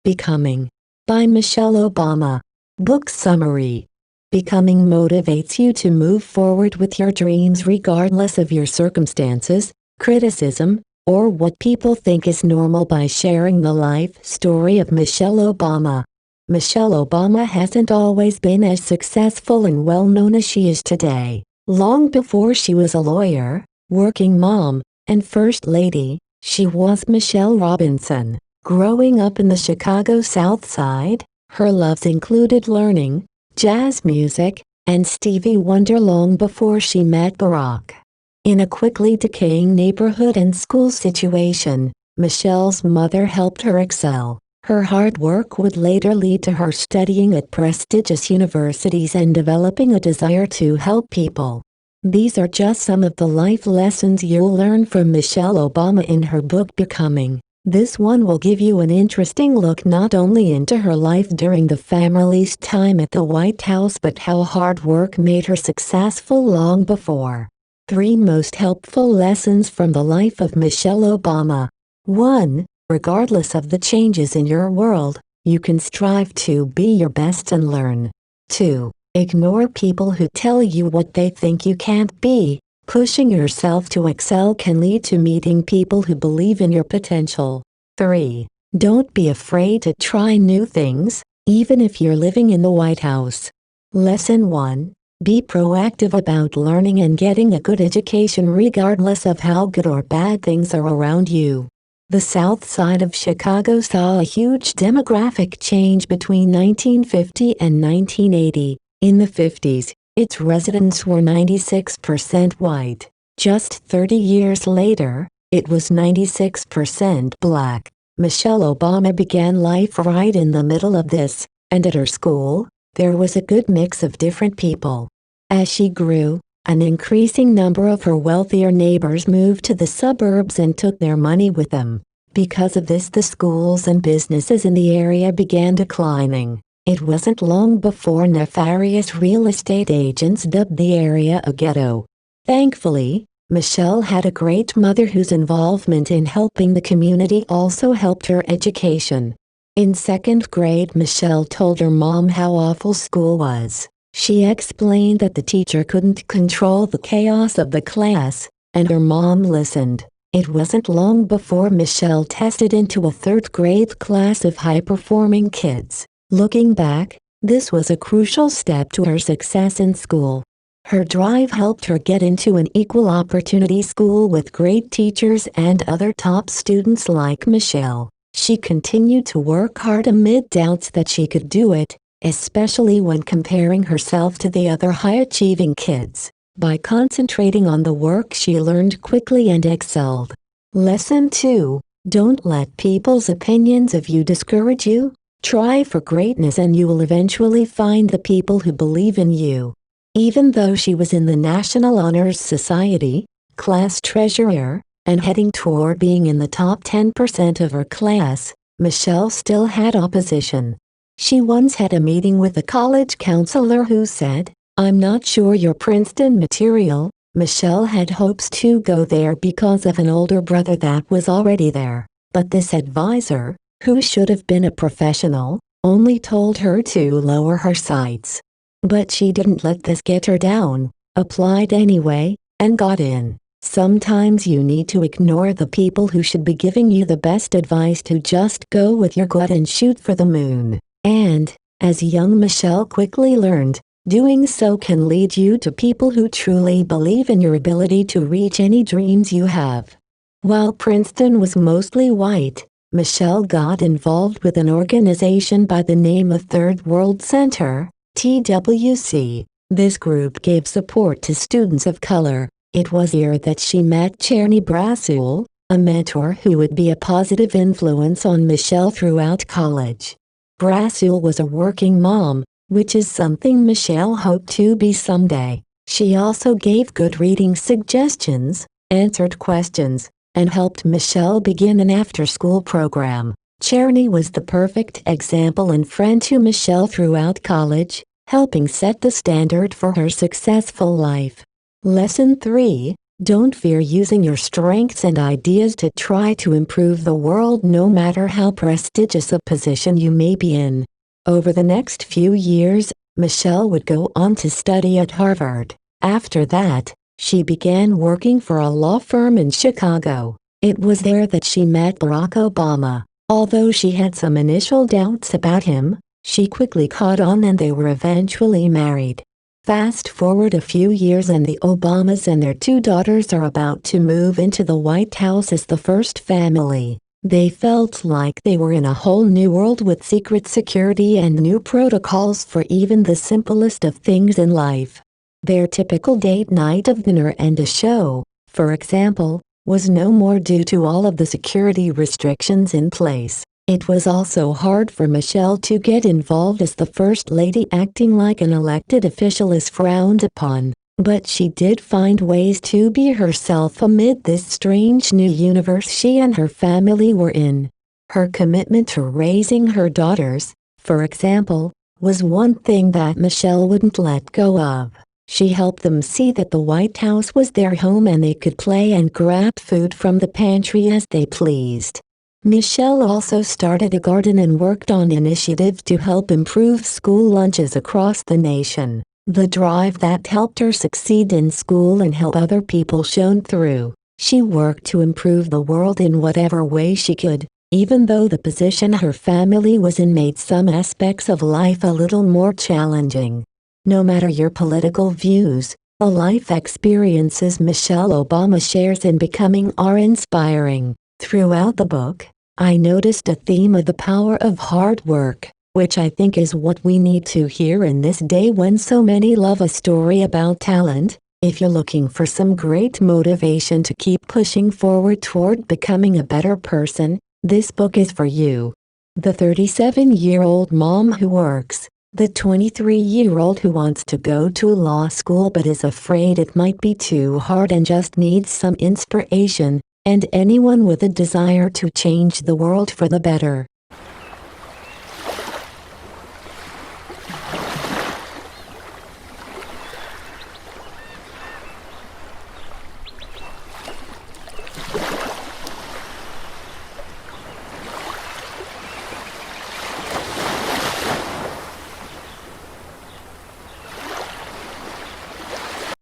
Becoming by Michelle Obama. Book summary. Becoming motivates you to move forward with your dreams regardless of your circumstances, criticism, or what people think is normal by sharing the life story of Michelle Obama. Michelle Obama hasn't always been as successful and well-known as she is today. Long before she was a lawyer, working mom, and first lady, she was Michelle Robinson. Growing up in the Chicago South Side, her loves included learning, jazz music, and Stevie Wonder long before she met Barack. In a quickly decaying neighborhood and school situation, Michelle's mother helped her excel. Her hard work would later lead to her studying at prestigious universities and developing a desire to help people. These are just some of the life lessons you'll learn from Michelle Obama in her book Becoming. This one will give you an interesting look not only into her life during the family's time at the White House but how hard work made her successful long before. 3 most helpful lessons from the life of Michelle Obama. 1. Regardless of the changes in your world, you can strive to be your best and learn. 2. Ignore people who tell you what they think you can't be. Pushing yourself to excel can lead to meeting people who believe in your potential. 3. Don't be afraid to try new things, even if you're living in the White House. Lesson 1. Be proactive about learning and getting a good education regardless of how good or bad things are around you. The South Side of Chicago saw a huge demographic change between 1950 and 1980. In the 50s, its residents were 96% white. Just 30 years later, it was 96% black. Michelle Obama began life right in the middle of this, and at her school, there was a good mix of different people. As she grew, an increasing number of her wealthier neighbors moved to the suburbs and took their money with them. Because of this, the schools and businesses in the area began declining. It wasn't long before nefarious real estate agents dubbed the area a ghetto. Thankfully, Michelle had a great mother whose involvement in helping the community also helped her education. In 2nd grade, Michelle told her mom how awful school was. She explained that the teacher couldn't control the chaos of the class, and her mom listened. It wasn't long before Michelle tested into a 3rd grade class of high-performing kids. Looking back, this was a crucial step to her success in school. Her drive helped her get into an equal opportunity school with great teachers and other top students like Michelle. She continued to work hard amid doubts that she could do it, especially when comparing herself to the other high-achieving kids. By concentrating on the work, she learned quickly and excelled. Lesson 2. Don't let people's opinions of you discourage you. Try for greatness and you will eventually find the people who believe in you. Even though she was in the National Honor Society, class treasurer, and heading toward being in the top 10% of her class, Michelle still had opposition. She once had a meeting with a college counselor who said, "I'm not sure you're Princeton material." Michelle had hopes to go there because of an older brother that was already there, but this advisor, who should have been a professional, only told her to lower her sights. But she didn't let this get her down, applied anyway, and got in. Sometimes you need to ignore the people who should be giving you the best advice to just go with your gut and shoot for the moon. And, as young Michelle quickly learned, doing so can lead you to people who truly believe in your ability to reach any dreams you have. While Princeton was mostly white, Michelle got involved with an organization by the name of Third World Center, TWC. This group gave support to students of color. It was here that she met Cherny Brassoul, a mentor who would be a positive influence on Michelle throughout college. Brassoul was a working mom, which is something Michelle hoped to be someday. She also gave good reading suggestions, answered questions, and helped Michelle begin an after-school program. Cherny was the perfect example and friend to Michelle throughout college, helping set the standard for her successful life. Lesson 3. Don't fear using your strengths and ideas to try to improve the world, no matter how prestigious a position you may be in. Over the next few years, Michelle would go on to study at Harvard. After that, she began working for a law firm in Chicago. It was there that she met Barack Obama. Although she had some initial doubts about him, she quickly caught on and they were eventually married. Fast forward a few years and the Obamas and their 2 daughters are about to move into the White House as the first family. They felt like they were in a whole new world with secret security and new protocols for even the simplest of things in life. Their typical date night of dinner and a show, for example, was no more due to all of the security restrictions in place. It was also hard for Michelle to get involved as the First Lady. Acting like an elected official is frowned upon, but she did find ways to be herself amid this strange new universe she and her family were in. Her commitment to raising her daughters, for example, was one thing that Michelle wouldn't let go of. She helped them see that the White House was their home and they could play and grab food from the pantry as they pleased. Michelle also started a garden and worked on initiatives to help improve school lunches across the nation. The drive that helped her succeed in school and help other people shone through. She worked to improve the world in whatever way she could, even though the position her family was in made some aspects of life a little more challenging. No matter your political views, the life experiences Michelle Obama shares in Becoming are inspiring. Throughout the book, I noticed a theme of the power of hard work, which I think is what we need to hear in this day when so many love a story about talent. If you're looking for some great motivation to keep pushing forward toward becoming a better person, this book is for you. The 37-year-old mom who works, the 23-year-old who wants to go to law school but is afraid it might be too hard and just needs some inspiration, and anyone with a desire to change the world for the better.